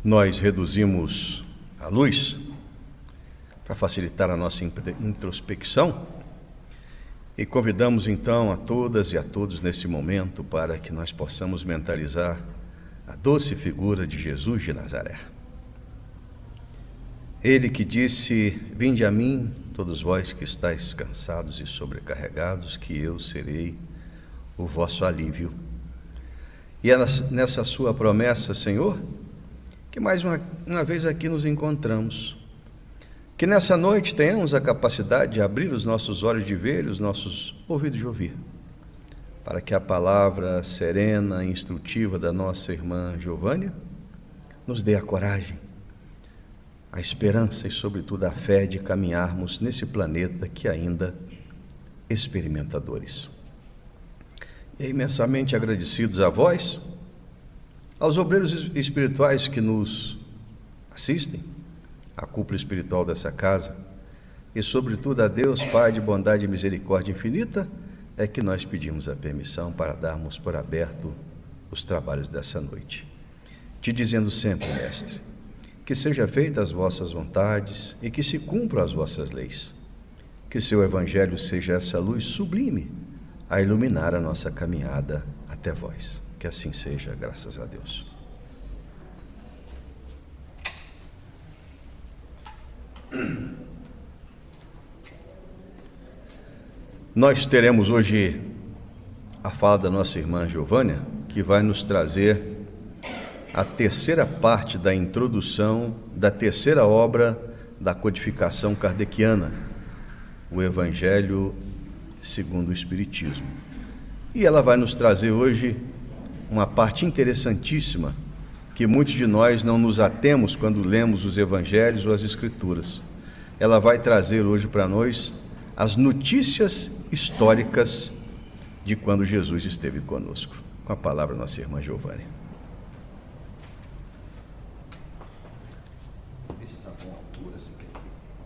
nós reduzimos a luz para facilitar a nossa introspecção e convidamos então a todas e a todos nesse momento para que nós possamos mentalizar a doce figura de Jesus de Nazaré. Ele que disse: vinde a mim, todos vós que estáis cansados e sobrecarregados, que eu serei o vosso alívio. E é nessa sua promessa, Senhor, que mais uma vez aqui nos encontramos. Que nessa noite tenhamos a capacidade de abrir os nossos olhos de ver e os nossos ouvidos de ouvir, para que a palavra serena e instrutiva da nossa irmã Giovânia nos dê a coragem, a esperança e, sobretudo, a fé de caminharmos nesse planeta que ainda experimentadores. E imensamente agradecidos a vós, aos obreiros espirituais que nos assistem, a cúpula espiritual dessa casa, e sobretudo a Deus, Pai de bondade e misericórdia infinita, é que nós pedimos a permissão para darmos por aberto os trabalhos dessa noite, te dizendo sempre, Mestre, que seja feita as vossas vontades e que se cumpram as vossas leis, que seu Evangelho seja essa luz sublime a iluminar a nossa caminhada até vós. Que assim seja, graças a Deus. Nós teremos hoje a fala da nossa irmã Giovânia, que vai nos trazer a terceira parte da introdução da terceira obra da codificação kardeciana, o Evangelho segundo o Espiritismo. E ela vai nos trazer hoje uma parte interessantíssima, que muitos de nós não nos atemos quando lemos os Evangelhos ou as Escrituras. Ela vai trazer hoje para nós as notícias históricas de quando Jesus esteve conosco. Com a palavra, nossa irmã Giovânia.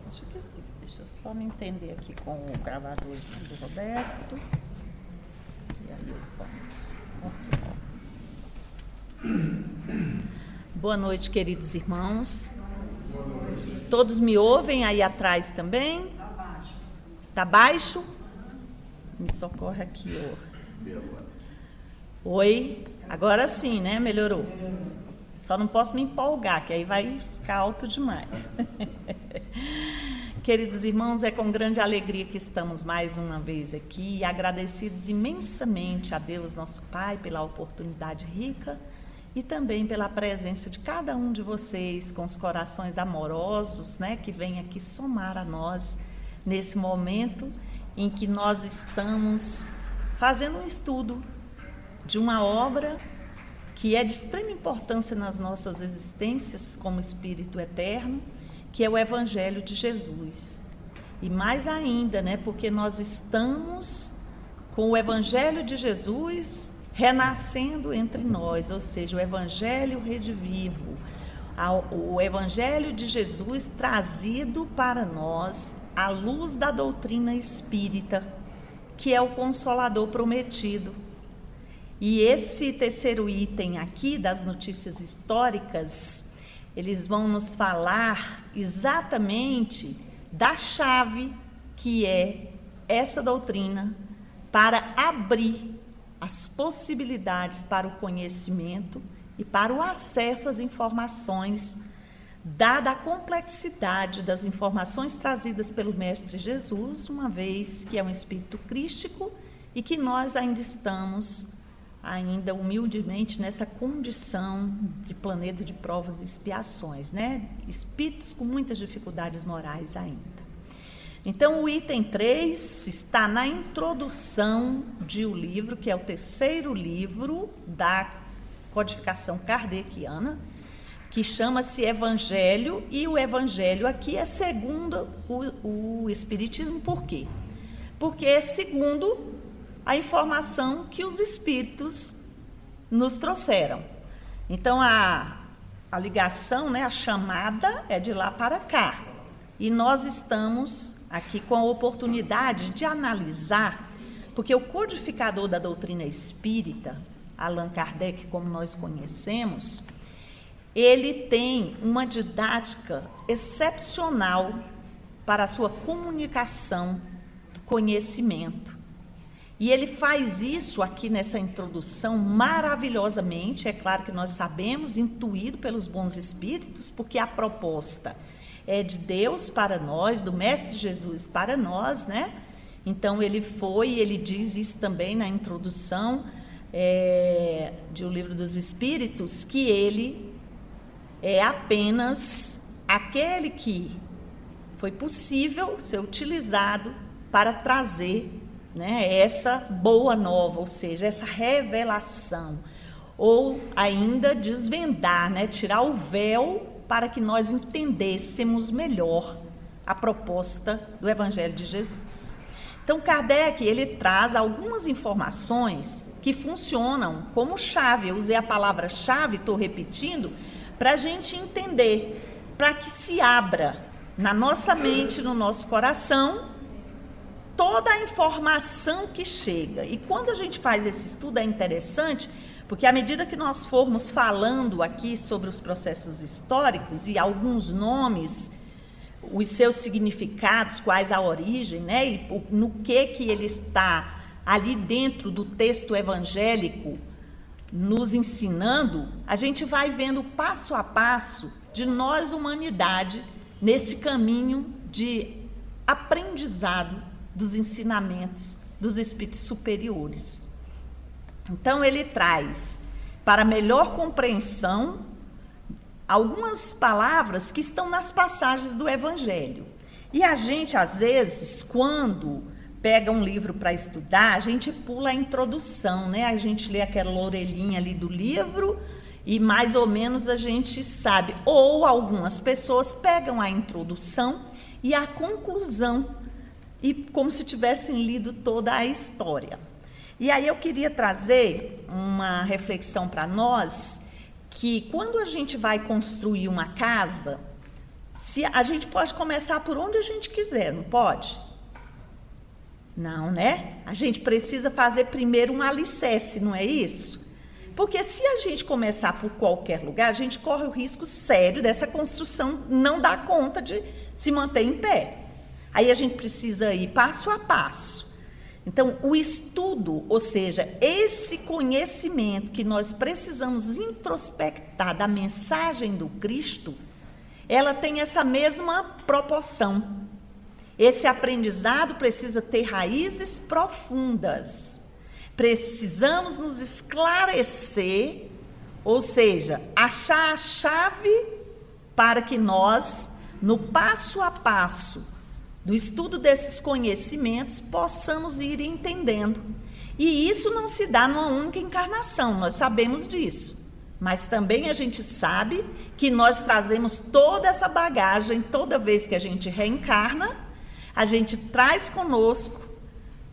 Acho que sim. Deixa eu só me entender aqui com o gravador do Roberto. E aí vamos. Boa noite, queridos irmãos. Todos me ouvem aí atrás também? Está baixo? Me socorre aqui. Oi? Agora sim, né? Melhorou. Só não posso me empolgar, que aí vai ficar alto demais. Queridos irmãos, é com grande alegria que estamos mais uma vez aqui e agradecidos imensamente a Deus, nosso Pai, pela oportunidade rica e também pela presença de cada um de vocês com os corações amorosos, né, que vem aqui somar a nós nesse momento em que nós estamos fazendo um estudo de uma obra que é de extrema importância nas nossas existências como espírito eterno, que é o Evangelho de Jesus. E mais ainda, né, porque nós estamos com o Evangelho de Jesus renascendo entre nós, ou seja, o Evangelho redivivo, o Evangelho de Jesus trazido para nós à luz da doutrina espírita, que é o Consolador prometido. E esse terceiro item aqui das notícias históricas, eles vão nos falar exatamente da chave que é essa doutrina para abrir as possibilidades para o conhecimento e para o acesso às informações, dada a complexidade das informações trazidas pelo Mestre Jesus, uma vez que é um espírito crístico e que nós ainda estamos humildemente nessa condição de planeta de provas e expiações, né? Espíritos com muitas dificuldades morais ainda. Então, o item 3 está na introdução de o livro, que é o terceiro livro da codificação kardeciana, que chama-se Evangelho, e o Evangelho aqui é segundo o Espiritismo. Por quê? Porque é segundo a informação que os Espíritos nos trouxeram. Então, a ligação, né, a chamada é de lá para cá. E nós estamos aqui com a oportunidade de analisar, porque o codificador da doutrina espírita, Allan Kardec, como nós conhecemos, ele tem uma didática excepcional para a sua comunicação do conhecimento. E ele faz isso aqui nessa introdução maravilhosamente, é claro que nós sabemos, intuído pelos bons espíritos, porque a proposta é de Deus para nós, do Mestre Jesus para nós, né? Então ele diz isso também na introdução de O Livro dos Espíritos, que ele é apenas aquele que foi possível ser utilizado para trazer, né, essa boa nova, ou seja, essa revelação, ou ainda desvendar, né, tirar o véu para que nós entendêssemos melhor a proposta do Evangelho de Jesus. Então, Kardec, ele traz algumas informações que funcionam como chave. Eu usei a palavra-chave, estou repetindo, para a gente entender, para que se abra na nossa mente, no nosso coração, toda a informação que chega. E quando a gente faz esse estudo é interessante, porque à medida que nós formos falando aqui sobre os processos históricos e alguns nomes, os seus significados, quais a origem, né, e no que ele está ali dentro do texto evangélico nos ensinando, a gente vai vendo passo a passo de nós, humanidade, nesse caminho de aprendizado dos ensinamentos dos espíritos superiores. Então, ele traz, para melhor compreensão, algumas palavras que estão nas passagens do Evangelho. E a gente, às vezes, quando pega um livro para estudar, a gente pula a introdução, né? A gente lê aquela orelhinha ali do livro e mais ou menos a gente sabe. Ou algumas pessoas pegam a introdução e a conclusão, e como se tivessem lido toda a história. E aí eu queria trazer uma reflexão para nós, que quando a gente vai construir uma casa, a gente pode começar por onde a gente quiser, não pode? Não, né? A gente precisa fazer primeiro um alicerce, não é isso? Porque se a gente começar por qualquer lugar, a gente corre o risco sério dessa construção não dar conta de se manter em pé. Aí a gente precisa ir passo a passo. Então, o estudo, ou seja, esse conhecimento que nós precisamos introspectar da mensagem do Cristo, ela tem essa mesma proporção. Esse aprendizado precisa ter raízes profundas. Precisamos nos esclarecer, ou seja, achar a chave para que nós, no passo a passo do estudo desses conhecimentos, possamos ir entendendo. E isso não se dá numa única encarnação, nós sabemos disso. Mas também a gente sabe que nós trazemos toda essa bagagem, toda vez que a gente reencarna, a gente traz conosco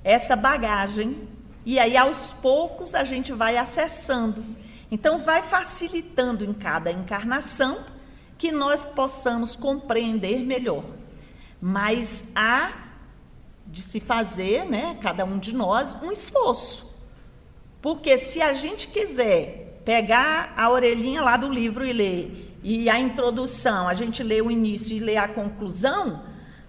essa bagagem, e aí aos poucos a gente vai acessando. Então vai facilitando em cada encarnação que nós possamos compreender melhor. Mas há de se fazer, né, cada um de nós, um esforço. Porque se a gente quiser pegar a orelhinha lá do livro e ler, e a introdução, a gente lê o início e lê a conclusão,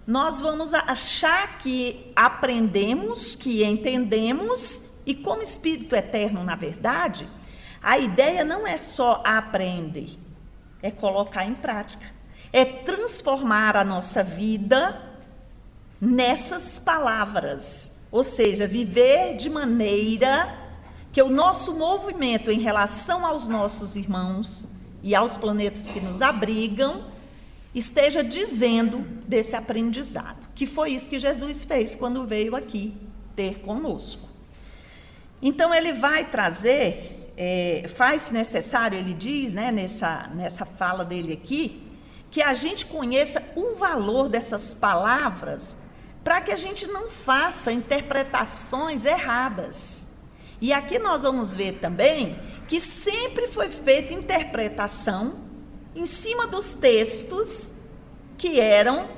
nós vamos achar que aprendemos, que entendemos, e como espírito eterno, na verdade, a ideia não é só aprender, é colocar em prática. É transformar a nossa vida nessas palavras, ou seja, viver de maneira que o nosso movimento em relação aos nossos irmãos e aos planetas que nos abrigam esteja dizendo desse aprendizado, que foi isso que Jesus fez quando veio aqui ter conosco. Então ele vai trazer, faz-se necessário, ele diz, né, nessa fala dele aqui, que a gente conheça o valor dessas palavras para que a gente não faça interpretações erradas. E aqui nós vamos ver também que sempre foi feita interpretação em cima dos textos que eram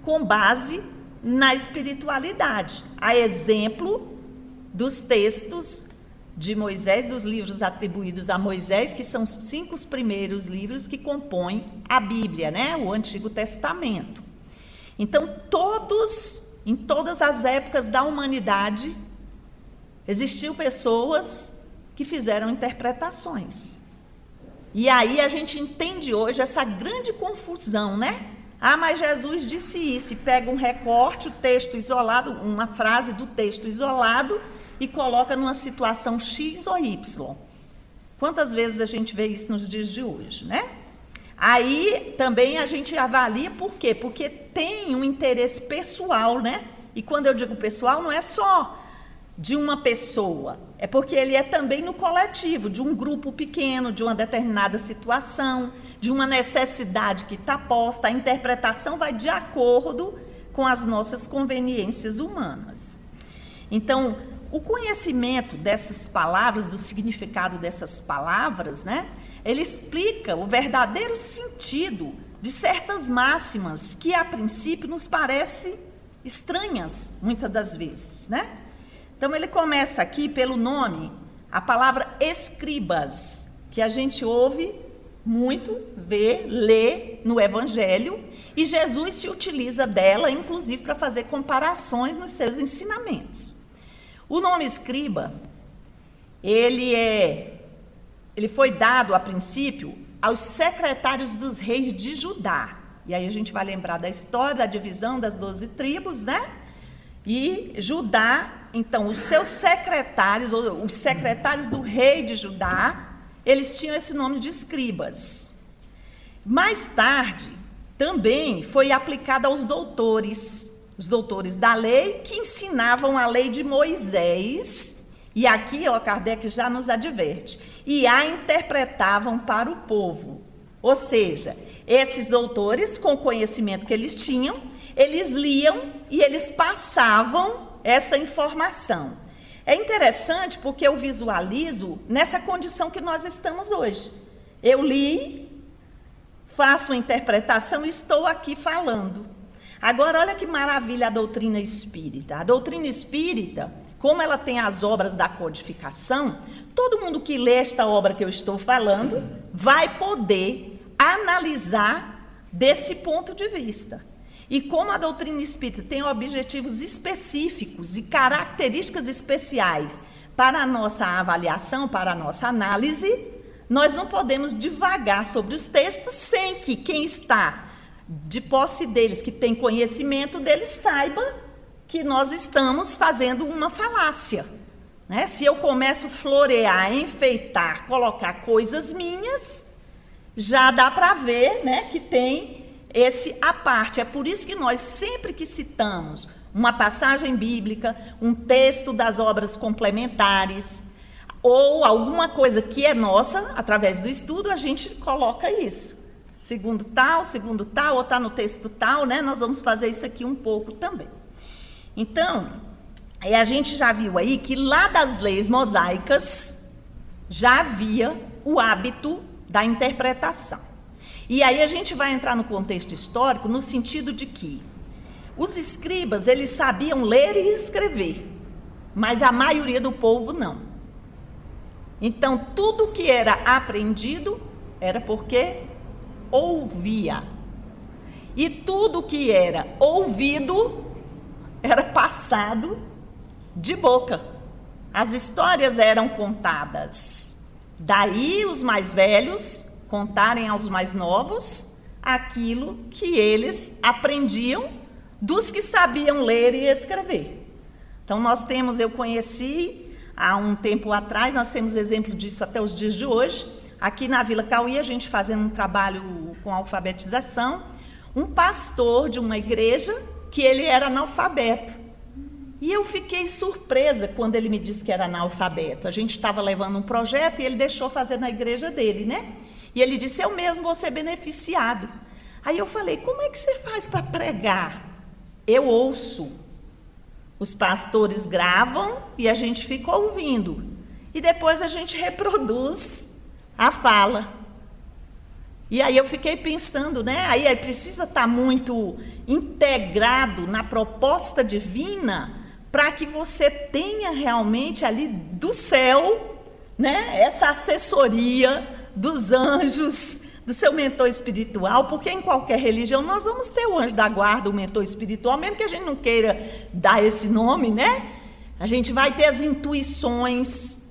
com base na espiritualidade. A exemplo dos textos de Moisés, dos livros atribuídos a Moisés, que são os 5 primeiros livros que compõem a Bíblia, né? O Antigo Testamento. Então, em todas as épocas da humanidade, existiam pessoas que fizeram interpretações. E aí a gente entende hoje essa grande confusão, né? Ah, mas Jesus disse isso, e pega um recorte, o texto isolado, uma frase do texto isolado, e coloca numa situação X ou Y. Quantas vezes a gente vê isso nos dias de hoje, né? Aí também a gente avalia por quê? Porque tem um interesse pessoal, né? E quando eu digo pessoal, não é só de uma pessoa, é porque ele é também no coletivo, de um grupo pequeno, de uma determinada situação, de uma necessidade que está posta. A interpretação vai de acordo com as nossas conveniências humanas. Então, o conhecimento dessas palavras, do significado dessas palavras, né? Ele explica o verdadeiro sentido de certas máximas que, a princípio, nos parecem estranhas, muitas das vezes, né? Então, ele começa aqui pelo nome, a palavra escribas, que a gente ouve muito, vê, lê no Evangelho, e Jesus se utiliza dela, inclusive, para fazer comparações nos seus ensinamentos. O nome escriba, ele foi dado, a princípio, aos secretários dos reis de Judá. E aí a gente vai lembrar da história da divisão das 12 tribos, né? E Judá, então, os seus secretários, ou os secretários do rei de Judá, eles tinham esse nome de escribas. Mais tarde, também foi aplicado aos doutores, os doutores da lei, que ensinavam a lei de Moisés, e aqui, Kardec já nos adverte, e a interpretavam para o povo. Ou seja, esses doutores, com o conhecimento que eles tinham, eles liam e eles passavam essa informação. É interessante porque eu visualizo nessa condição que nós estamos hoje. Eu li, faço uma interpretação e estou aqui falando. Agora, olha que maravilha a doutrina espírita. A doutrina espírita, como ela tem as obras da codificação, todo mundo que lê esta obra que eu estou falando vai poder analisar desse ponto de vista. E como a doutrina espírita tem objetivos específicos e características especiais para a nossa avaliação, para a nossa análise, nós não podemos divagar sobre os textos sem que quem está de posse deles, que tem conhecimento deles, saiba que nós estamos fazendo uma falácia, né? Se eu começo a florear, enfeitar, colocar coisas minhas, já dá para ver, né, que tem esse à parte. É por isso que nós, sempre que citamos uma passagem bíblica, um texto das obras complementares, ou alguma coisa que é nossa, através do estudo, a gente coloca isso. Segundo tal, ou está no texto tal, né? Nós vamos fazer isso aqui um pouco também. Então, a gente já viu aí que lá das leis mosaicas já havia o hábito da interpretação. E aí a gente vai entrar no contexto histórico no sentido de que os escribas, eles sabiam ler e escrever, mas a maioria do povo não. Então, tudo que era aprendido era porque ouvia. E tudo que era ouvido era passado de boca. As histórias eram contadas. Daí os mais velhos contarem aos mais novos aquilo que eles aprendiam dos que sabiam ler e escrever. Então eu conheci há um tempo atrás, nós temos exemplo disso até os dias de hoje, aqui na Vila Cauí, a gente fazendo um trabalho com alfabetização, um pastor de uma igreja que ele era analfabeto. E eu fiquei surpresa quando ele me disse que era analfabeto. A gente estava levando um projeto e ele deixou fazer na igreja dele, né? E ele disse, eu mesmo vou ser beneficiado. Aí eu falei, como é que você faz para pregar? Eu ouço. Os pastores gravam e a gente fica ouvindo. E depois a gente reproduz a fala. E aí eu fiquei pensando, né? Aí precisa estar muito integrado na proposta divina para que você tenha realmente ali do céu, né, essa assessoria dos anjos, do seu mentor espiritual, porque em qualquer religião nós vamos ter o anjo da guarda, o mentor espiritual, mesmo que a gente não queira dar esse nome, né? A gente vai ter as intuições.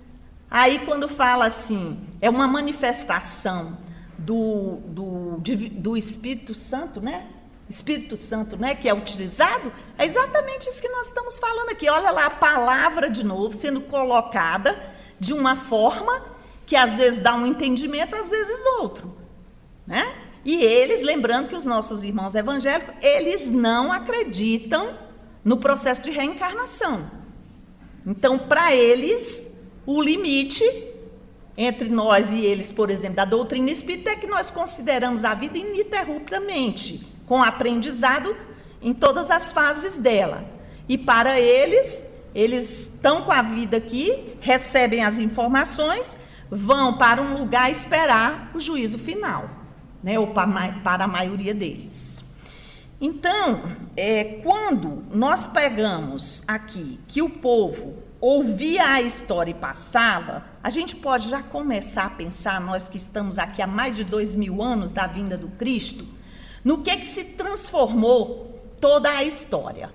Aí quando fala assim, é uma manifestação do Espírito Santo, né? Espírito Santo, né, que é utilizado, é exatamente isso que nós estamos falando aqui. Olha lá a palavra de novo sendo colocada de uma forma que às vezes dá um entendimento, às vezes outro, né? E eles, lembrando que os nossos irmãos evangélicos, eles não acreditam no processo de reencarnação. Então, para eles, o limite entre nós e eles, por exemplo, da doutrina espírita, é que nós consideramos a vida ininterruptamente, com aprendizado em todas as fases dela. E para eles estão com a vida aqui, recebem as informações, vão para um lugar esperar o juízo final, né, ou para a maioria deles. Então, quando nós pegamos aqui que o povo ouvia a história e passava, a gente pode já começar a pensar, nós que estamos aqui há mais de 2000 anos da vinda do Cristo, no que se transformou toda a história.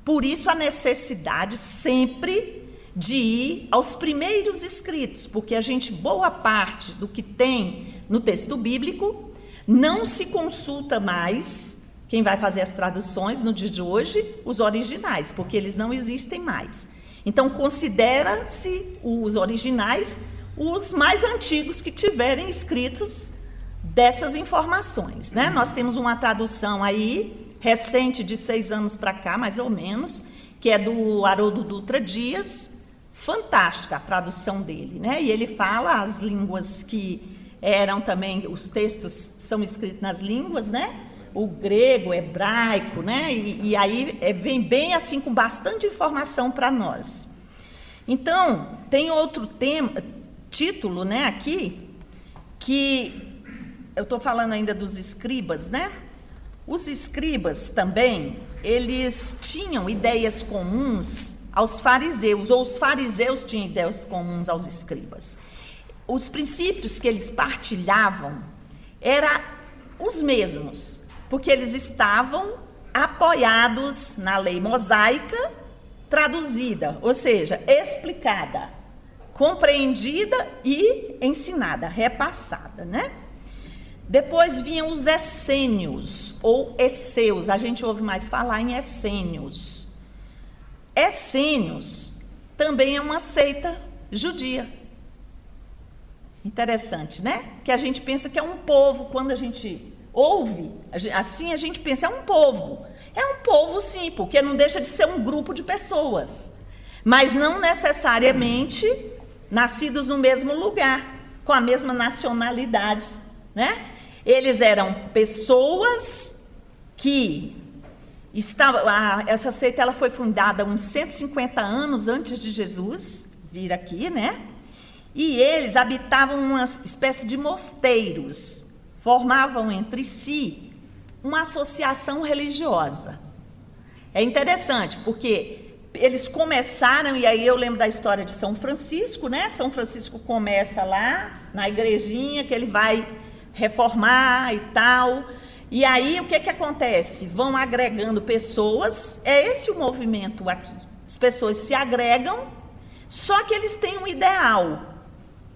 Por isso a necessidade sempre de ir aos primeiros escritos, porque a gente, boa parte do que tem no texto bíblico, não se consulta mais, quem vai fazer as traduções no dia de hoje, os originais, porque eles não existem mais. Então, considera-se os originais os mais antigos que tiverem escritos dessas informações, né? Nós temos uma tradução aí, recente, de 6 anos para cá, mais ou menos, que é do Haroldo Dutra Dias, fantástica a tradução dele, né? E ele fala as línguas que eram também, os textos são escritos nas línguas, né? O grego, o hebraico, né? E aí vem bem assim, com bastante informação para nós. Então, tem outro título, né, aqui, que eu estou falando ainda dos escribas, né? Os escribas também, eles tinham ideias comuns aos fariseus, ou os fariseus tinham ideias comuns aos escribas. Os princípios que eles partilhavam eram os mesmos, porque eles estavam apoiados na lei mosaica traduzida, ou seja, explicada, compreendida e ensinada, repassada, né? Depois vinham os essênios, ou esseus, a gente ouve mais falar em essênios. Essênios também é uma seita judia. Interessante, né? Que a gente pensa que é um povo, quando a gente ouve, assim a gente pensa, é um povo. É um povo, sim, porque não deixa de ser um grupo de pessoas, mas não necessariamente nascidos no mesmo lugar, com a mesma nacionalidade, né? Eles eram pessoas que estavam... Essa seita ela foi fundada uns 150 anos antes de Jesus vir aqui, né? E eles habitavam uma espécie de mosteiros, formavam entre si uma associação religiosa. É interessante, porque eles começaram, e aí eu lembro da história de São Francisco, né? São Francisco começa lá na igrejinha, que ele vai reformar e tal, e aí o que acontece? Vão agregando pessoas, é esse o movimento aqui. As pessoas se agregam, só que eles têm um ideal,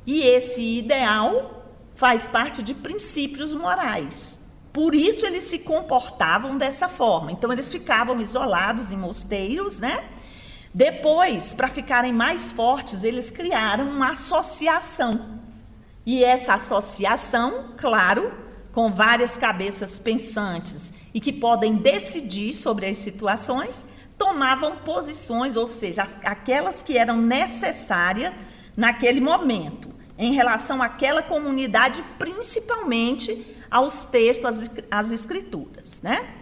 e esse ideal faz parte de princípios morais. Por isso eles se comportavam dessa forma. Então eles ficavam isolados em mosteiros, né? Depois, para ficarem mais fortes, eles criaram uma associação. E essa associação, claro, com várias cabeças pensantes e que podem decidir sobre as situações, tomavam posições, ou seja, aquelas que eram necessárias naquele momento, em relação àquela comunidade, principalmente aos textos, às escrituras, né?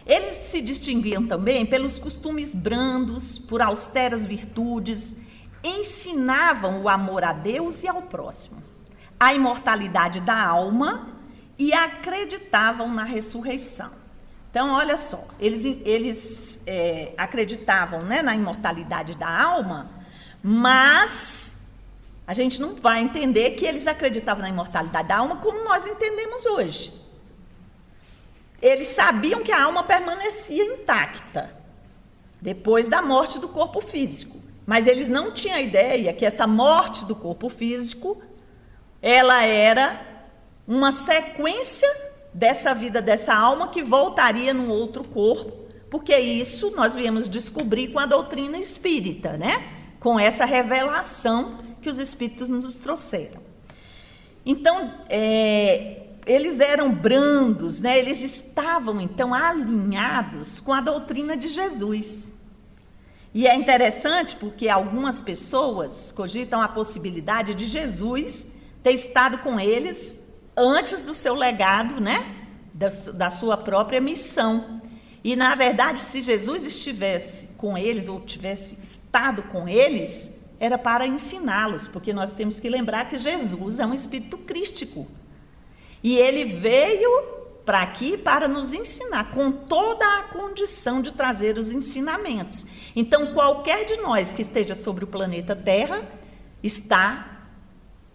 Eles se distinguiam também pelos costumes brandos, por austeras virtudes, ensinavam o amor a Deus e ao próximo, a imortalidade da alma e acreditavam na ressurreição. Então, olha só, eles acreditavam, né, na imortalidade da alma, mas a gente não vai entender que eles acreditavam na imortalidade da alma como nós entendemos hoje. Eles sabiam que a alma permanecia intacta depois da morte do corpo físico, mas eles não tinham a ideia que essa morte do corpo físico, ela era uma sequência dessa vida, dessa alma que voltaria num outro corpo, porque isso nós viemos descobrir com a doutrina espírita, né? Com essa revelação que os espíritos nos trouxeram. Então, eles eram brandos, né? Eles estavam, então, alinhados com a doutrina de Jesus. E é interessante porque algumas pessoas cogitam a possibilidade de Jesus ter estado com eles antes do seu legado, né? Da sua própria missão. E, na verdade, se Jesus estivesse com eles, ou tivesse estado com eles, era para ensiná-los, porque nós temos que lembrar que Jesus é um espírito crístico. E ele veio para aqui para nos ensinar, com toda a condição de trazer os ensinamentos. Então, qualquer de nós que esteja sobre o planeta Terra está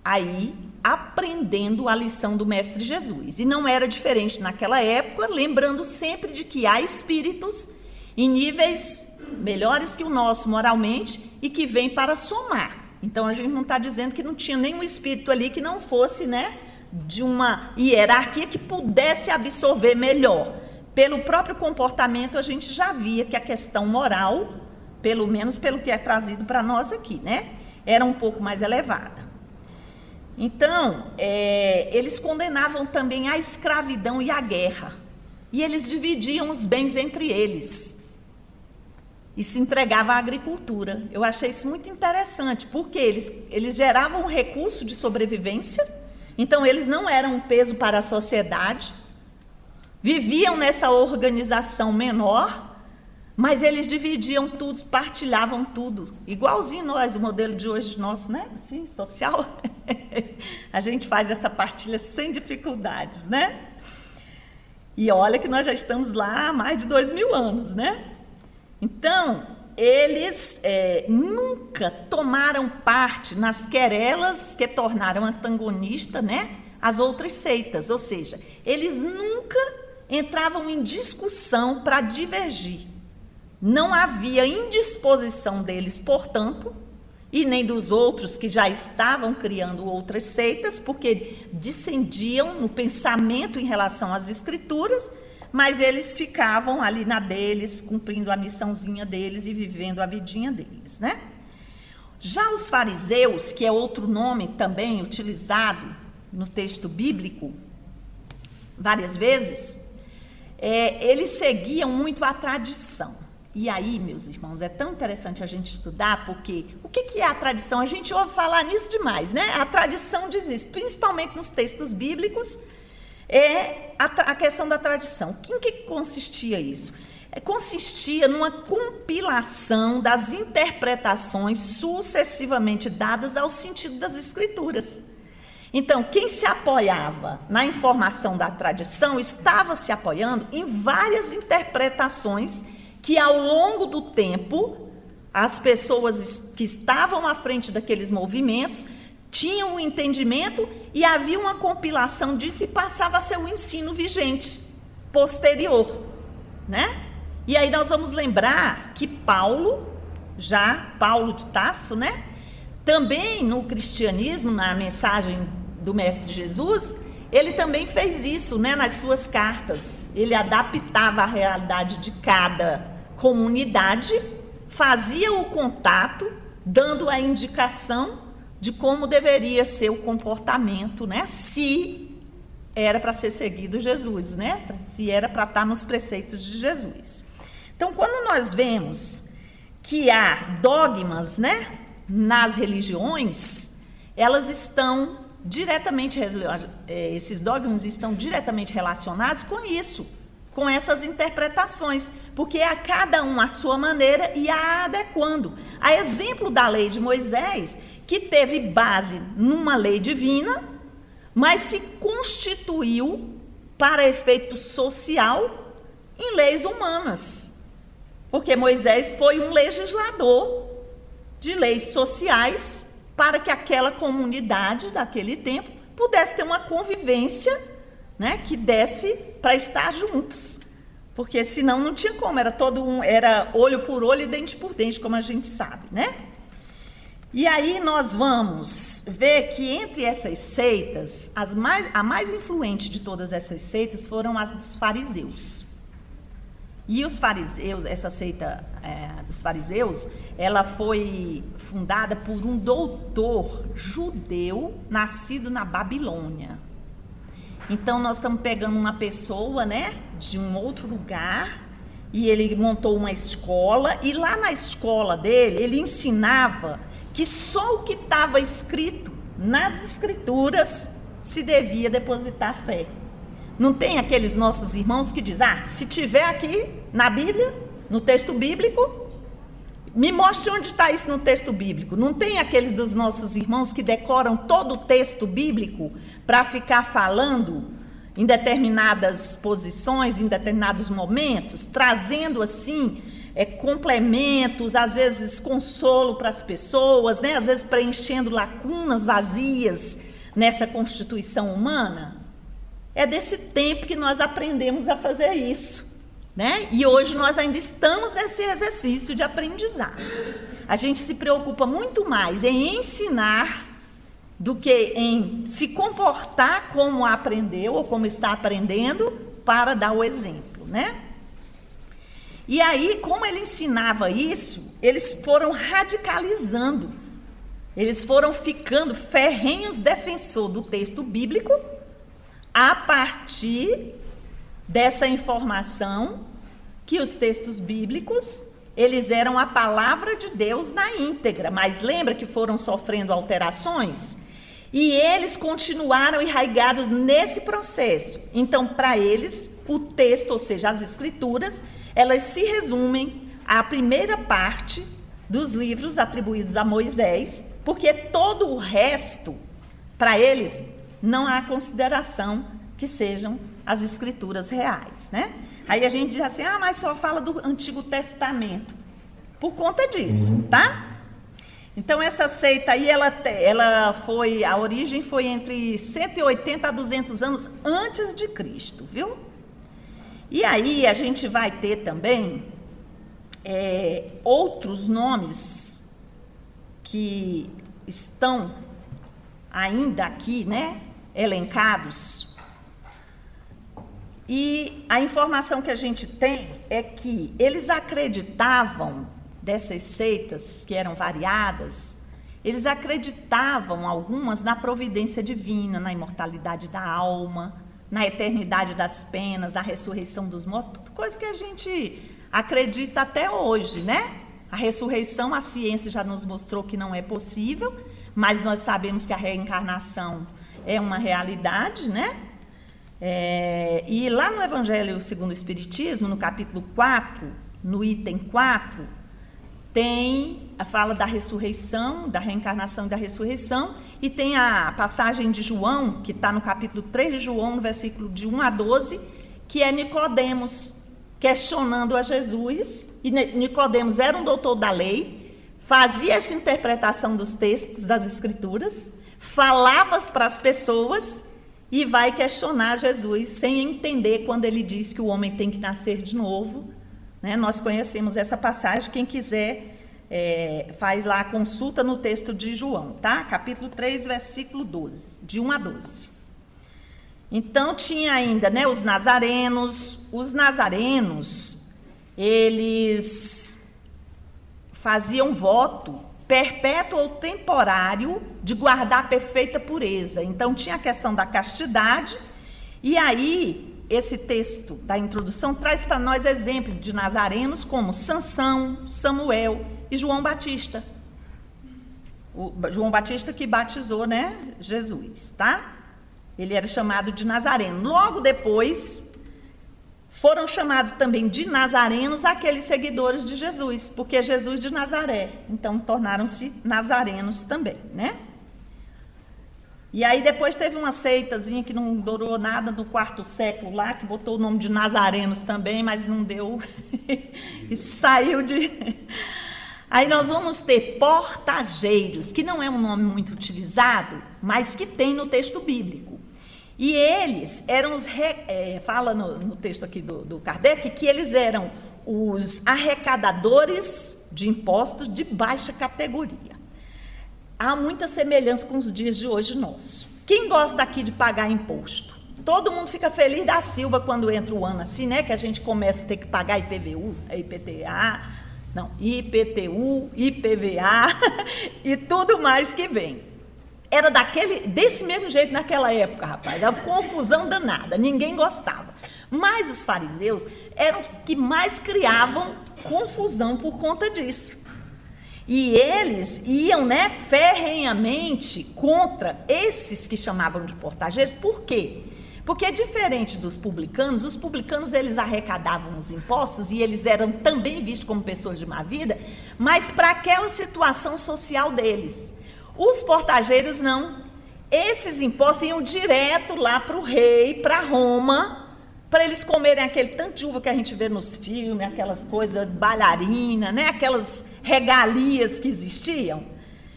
aí aprendendo a lição do Mestre Jesus. E não era diferente naquela época, lembrando sempre de que há espíritos em níveis melhores que o nosso moralmente e que vêm para somar. Então, a gente não está dizendo que não tinha nenhum espírito ali que não fosse, né, de uma hierarquia que pudesse absorver melhor. Pelo próprio comportamento, a gente já via que a questão moral, pelo menos pelo que é trazido para nós aqui, né, era um pouco mais elevada. Então, eles condenavam também a escravidão e a guerra. E eles dividiam os bens entre eles. E se entregavam à agricultura. Eu achei isso muito interessante, porque eles geravam um recurso de sobrevivência. Então, eles não eram um peso para a sociedade. Viviam nessa organização menor, mas eles dividiam tudo, partilhavam tudo. Igualzinho nós, o modelo de hoje nosso, né? Assim, social. A gente faz essa partilha sem dificuldades, né? E olha que nós já estamos lá há mais de 2000 anos, né? Então, eles nunca tomaram parte nas querelas que tornaram antagonista, né, as outras seitas. Ou seja, eles nunca entravam em discussão para divergir. Não havia indisposição deles, portanto, e nem dos outros que já estavam criando outras seitas, porque dissendiam no pensamento em relação às escrituras, mas eles ficavam ali na deles, cumprindo a missãozinha deles e vivendo a vidinha deles, né? Já os fariseus, que é outro nome também utilizado no texto bíblico, várias vezes, eles seguiam muito a tradição. E aí, meus irmãos, é tão interessante a gente estudar, porque o que é a tradição? A gente ouve falar nisso demais, né? A tradição diz isso, principalmente nos textos bíblicos, a questão da tradição. Em que consistia isso? Consistia numa compilação das interpretações sucessivamente dadas ao sentido das Escrituras. Então, quem se apoiava na informação da tradição estava se apoiando em várias interpretações que, ao longo do tempo, as pessoas que estavam à frente daqueles movimentos tinham um entendimento e havia uma compilação disso e passava a ser o ensino vigente, posterior, né? E aí nós vamos lembrar que Paulo de Tarso, né? Também no cristianismo, na mensagem do Mestre Jesus, ele também fez isso, né, nas suas cartas. Ele adaptava a realidade de cada comunidade, fazia o contato, dando a indicação de como deveria ser o comportamento, né, se era para ser seguido Jesus, né, se era para estar nos preceitos de Jesus. Então, quando nós vemos que há dogmas, né, nas religiões, elas estão diretamente, esses dogmas estão diretamente relacionados com isso, com essas interpretações, porque a cada um a sua maneira e a adequando. A exemplo da lei de Moisés, que teve base numa lei divina, mas se constituiu para efeito social em leis humanas, porque Moisés foi um legislador de leis sociais para que aquela comunidade daquele tempo pudesse ter uma convivência, né, que desse para estar juntos, porque senão não tinha como, era olho por olho e dente por dente, como a gente sabe, né? E aí nós vamos ver que entre essas seitas, a mais influente de todas essas seitas foram as dos fariseus. E os fariseus, essa seita dos fariseus, ela foi fundada por um doutor judeu nascido na Babilônia. Então nós estamos pegando uma pessoa, né, de um outro lugar, e ele montou uma escola, e lá na escola dele, ele ensinava que só o que estava escrito nas escrituras se devia depositar fé. Não tem aqueles nossos irmãos que dizem, se tiver aqui na Bíblia, no texto bíblico, me mostre onde está isso no texto bíblico. Não tem aqueles dos nossos irmãos que decoram todo o texto bíblico para ficar falando em determinadas posições, em determinados momentos, trazendo assim complementos, às vezes consolo para as pessoas, né? Às vezes preenchendo lacunas vazias nessa constituição humana. É desse tempo que nós aprendemos a fazer isso, né? E hoje nós ainda estamos nesse exercício de aprendizado. A gente se preocupa muito mais em ensinar do que em se comportar como aprendeu ou como está aprendendo para dar o exemplo, né? E aí, como ele ensinava isso, eles foram radicalizando, eles foram ficando ferrenhos defensores do texto bíblico a partir dessa informação que os textos bíblicos, eles eram a palavra de Deus na íntegra, mas lembra que foram sofrendo alterações? E eles continuaram enraigados nesse processo. Então, para eles, o texto, ou seja, as escrituras, elas se resumem à primeira parte dos livros atribuídos a Moisés, porque todo o resto, para eles, não há consideração que sejam as escrituras reais, né? Aí a gente diz assim, mas só fala do Antigo Testamento. Por conta disso, tá? Então, essa seita aí, a origem foi entre 180 a 200 anos antes de Cristo, viu? E aí a gente vai ter também outros nomes que estão ainda aqui, né, elencados. E a informação que a gente tem é que eles acreditavam, dessas seitas que eram variadas, eles acreditavam, algumas, na providência divina, na imortalidade da alma, na eternidade das penas, na ressurreição dos mortos, coisa que a gente acredita até hoje, né? A ressurreição, a ciência já nos mostrou que não é possível, mas nós sabemos que a reencarnação é uma realidade, né? E lá no Evangelho segundo o Espiritismo, no capítulo 4, no item 4, tem a fala da ressurreição, da reencarnação e da ressurreição, e tem a passagem de João, que está no capítulo 3 de João, no versículo de 1 a 12, que é Nicodemos questionando a Jesus, e Nicodemos era um doutor da lei, fazia essa interpretação dos textos das Escrituras, falava para as pessoas e vai questionar Jesus sem entender quando ele diz que o homem tem que nascer de novo, né? Nós conhecemos essa passagem, quem quiser faz lá a consulta no texto de João, tá? Capítulo 3, versículo 12, de 1 a 12. Então, tinha ainda, né, os nazarenos. Os nazarenos, eles faziam voto perpétuo ou temporário de guardar a perfeita pureza. Então, tinha a questão da castidade, e aí esse texto da introdução traz para nós exemplos de nazarenos como Sansão, Samuel e João Batista. O João Batista que batizou, né, Jesus, tá? Ele era chamado de nazareno. Logo depois, foram chamados também de nazarenos aqueles seguidores de Jesus, porque é Jesus de Nazaré. Então, tornaram-se nazarenos também, né? E aí depois teve uma seitazinha que não durou nada no 4º século lá, que botou o nome de Nazarenos também, mas não deu. E saiu de... Aí nós vamos ter portageiros, que não é um nome muito utilizado, mas que tem no texto bíblico. E eles eram os... fala no texto aqui do Kardec, que eles eram os arrecadadores de impostos de baixa categoria. Há muita semelhança com os dias de hoje nossos. Quem gosta aqui de pagar imposto? Todo mundo fica feliz da Silva quando entra o ano assim, né? Que a gente começa a ter que pagar IPVU, IPTA, não, IPTU, IPVA e tudo mais que vem. Era desse mesmo jeito naquela época, rapaz. Era uma confusão danada, ninguém gostava. Mas os fariseus eram os que mais criavam confusão por conta disso. E eles iam, né, ferrenhamente contra esses que chamavam de portageiros. Por quê? Porque diferente dos publicanos, os publicanos eles arrecadavam os impostos e eles eram também vistos como pessoas de má vida, mas para aquela situação social deles. Os portageiros não. Esses impostos iam direto lá para o rei, para Roma, para eles comerem aquele tanto de uva que a gente vê nos filmes, aquelas coisas bailarina, né? Aquelas regalias que existiam.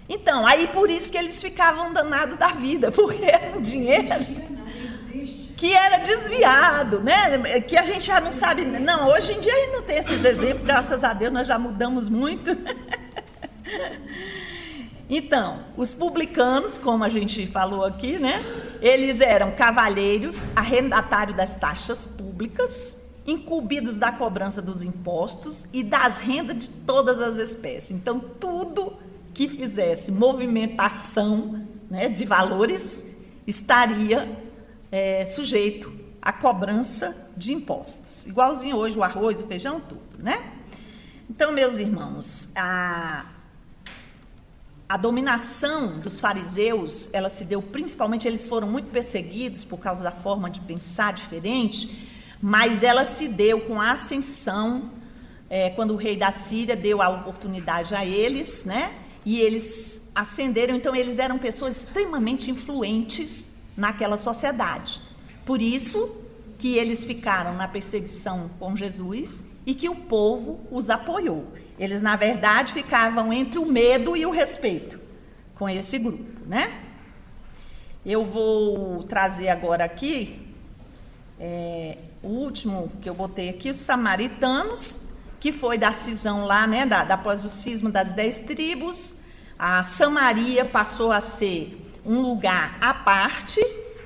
Então, aí por isso que eles ficavam danados da vida, porque era um dinheiro que era desviado, né? Que a gente já não sabe. Não, hoje em dia a gente não tem esses exemplos, graças a Deus nós já mudamos muito. Então, os publicanos, como a gente falou aqui, né? Eles eram cavalheiros, arrendatários das taxas públicas, incumbidos da cobrança dos impostos e das rendas de todas as espécies. Então, tudo que fizesse movimentação, né, de valores estaria sujeito à cobrança de impostos. Igualzinho hoje o arroz, o feijão, tudo, né? Então, meus irmãos, a dominação dos fariseus, ela se deu principalmente, eles foram muito perseguidos por causa da forma de pensar diferente, mas ela se deu com a ascensão, quando o rei da Síria deu a oportunidade a eles, né? E eles ascenderam, então eles eram pessoas extremamente influentes naquela sociedade. Por isso que eles ficaram na perseguição com Jesus e que o povo os apoiou. Eles, na verdade, ficavam entre o medo e o respeito com esse grupo, né? Eu vou trazer agora aqui, o último que eu botei aqui, os samaritanos, que foi da cisão lá, né, após o cisma das 10 tribos. A Samaria passou a ser um lugar à parte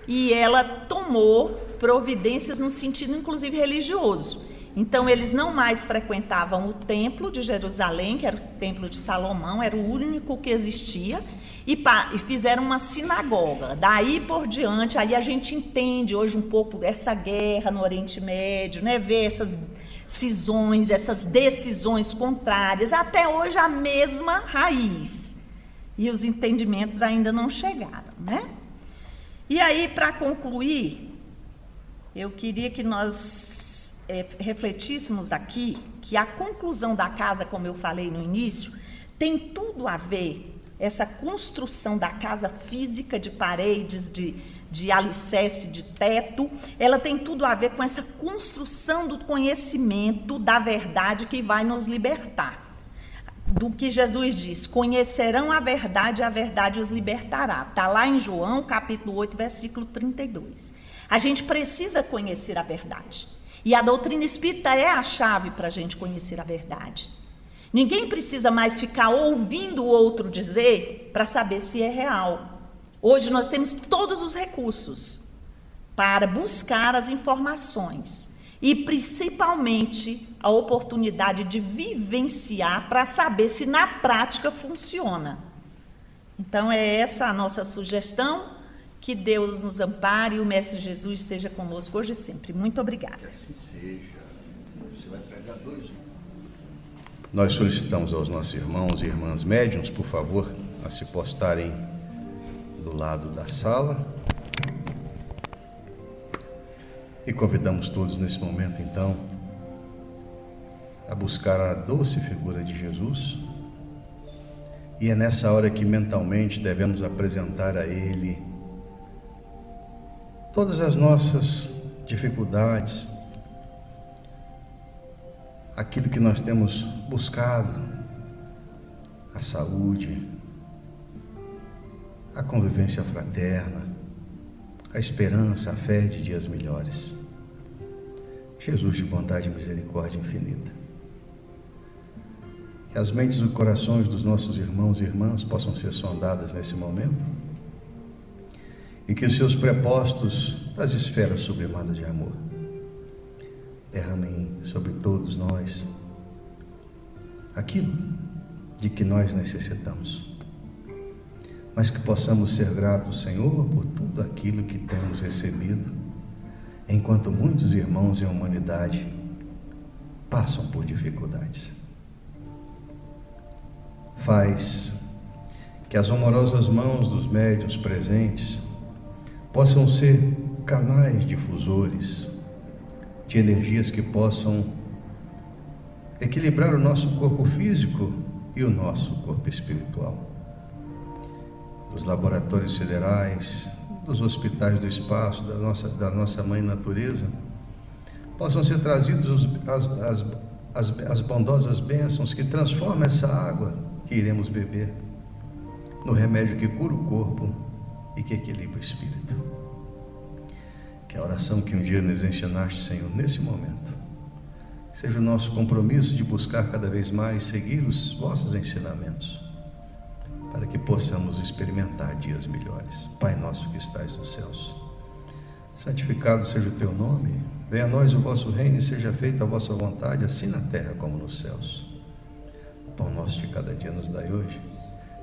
e ela tomou providências no sentido, inclusive, religioso. Então, eles não mais frequentavam o templo de Jerusalém, que era o templo de Salomão, era o único que existia, e fizeram uma sinagoga. Daí por diante, aí a gente entende hoje um pouco dessa guerra no Oriente Médio, né? Ver essas cisões, essas decisões contrárias, até hoje a mesma raiz. E os entendimentos ainda não chegaram, né? E aí, para concluir, eu queria que nós refletíssemos aqui que a conclusão da casa, como eu falei no início, tem tudo a ver, essa construção da casa física de paredes, de alicerce, de teto, ela tem tudo a ver com essa construção do conhecimento da verdade que vai nos libertar. Do que Jesus diz, conhecerão a verdade os libertará. Está lá em João, capítulo 8, versículo 32. A gente precisa conhecer a verdade. E a doutrina espírita é a chave para a gente conhecer a verdade. Ninguém precisa mais ficar ouvindo o outro dizer para saber se é real. Hoje nós temos todos os recursos para buscar as informações e principalmente a oportunidade de vivenciar para saber se na prática funciona. Então é essa a nossa sugestão. Que Deus nos ampare e o Mestre Jesus seja conosco hoje e sempre. Muito obrigada. Que assim seja. Você vai pregar 2. Nós solicitamos aos nossos irmãos e irmãs médiuns, por favor, a se postarem do lado da sala. E convidamos todos nesse momento, então, a buscar a doce figura de Jesus. E é nessa hora que mentalmente devemos apresentar a Ele todas as nossas dificuldades, aquilo que nós temos buscado, a saúde, a convivência fraterna, a esperança, a fé de dias melhores. Jesus de bondade e misericórdia infinita, que as mentes e corações dos nossos irmãos e irmãs possam ser sondadas nesse momento e que os seus prepostos das esferas sublimadas de amor derramem sobre todos nós aquilo de que nós necessitamos, mas que possamos ser gratos, Senhor, por tudo aquilo que temos recebido, enquanto muitos irmãos em humanidade passam por dificuldades. Faz que as amorosas mãos dos médiuns presentes possam ser canais difusores de energias que possam equilibrar o nosso corpo físico e o nosso corpo espiritual. Dos laboratórios siderais, dos hospitais do espaço, da nossa mãe natureza, possam ser trazidos as bondosas bênçãos que transformam essa água que iremos beber no remédio que cura o corpo e que equilibra o espírito. Que a oração que um dia nos ensinaste, Senhor, nesse momento, seja o nosso compromisso de buscar cada vez mais seguir os vossos ensinamentos, para que possamos experimentar dias melhores. Pai nosso que estais nos céus, santificado seja o teu nome, venha a nós o vosso reino e seja feita a vossa vontade, assim na terra como nos céus. O pão nosso de cada dia nos dai hoje.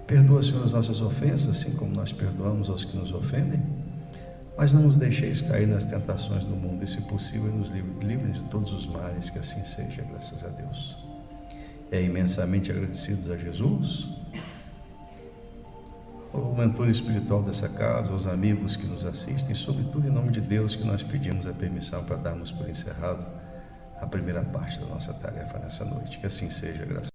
Perdoa, Senhor, as nossas ofensas, assim como nós perdoamos aos que nos ofendem, mas não nos deixeis cair nas tentações do mundo, e se possível nos livre de todos os males, que assim seja, graças a Deus. É imensamente agradecidos a Jesus, o mentor espiritual dessa casa, os amigos que nos assistem, sobretudo em nome de Deus, que nós pedimos a permissão para darmos por encerrado a primeira parte da nossa tarefa nessa noite. Que assim seja, graças a Deus.